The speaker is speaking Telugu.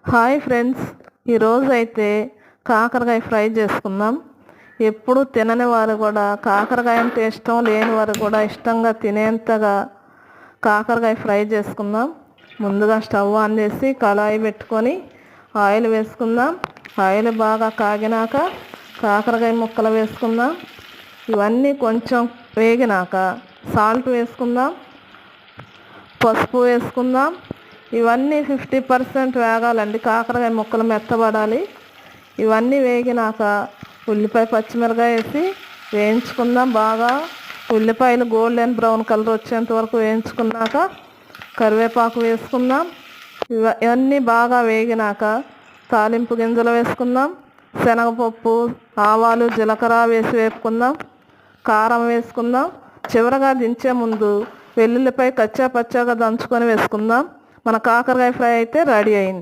హాయ్ ఫ్రెండ్స్, ఈరోజు అయితే కాకరకాయ ఫ్రై చేసుకుందాం. ఎప్పుడు తినని వారు కూడా, కాకరకాయ అంటే ఇష్టం లేని వారు కూడా ఇష్టంగా తినేంతగా కాకరకాయ ఫ్రై చేసుకుందాం. ముందుగా స్టవ్ ఆన్ చేసి కళాయి పెట్టుకొని ఆయిల్ వేసుకుందాం. ఆయిల్ బాగా కాగినాక కాకరకాయ ముక్కలు వేసుకుందాం. ఇవన్నీ కొంచెం వేగినాక సాల్ట్ వేసుకుందాం, పసుపు వేసుకుందాం. ఇవన్నీ 50% వేగాలండి. కాకరకాయ ముక్కలు మెత్తబడాలి. ఇవన్నీ వేగినాక ఉల్లిపాయ పచ్చిమిరకాయ వేసి వేయించుకుందాం. బాగా ఉల్లిపాయలు గోల్డెన్ బ్రౌన్ కలర్ వచ్చేంత వరకు వేయించుకున్నాక కరివేపాకు వేసుకుందాం. ఇవన్నీ బాగా వేగినాక తాలింపు గింజలు వేసుకుందాం. శనగపప్పు, ఆవాలు, జీలకర్ర వేసి వేపుకుందాం. కారం వేసుకుందాం. చివరగా దించే ముందు వెల్లుల్లిపాయ కచ్చా పచ్చాగా దంచుకొని వేసుకుందాం. మన కాకరకాయ ఫ్రై అయితే రెడీ అయింది.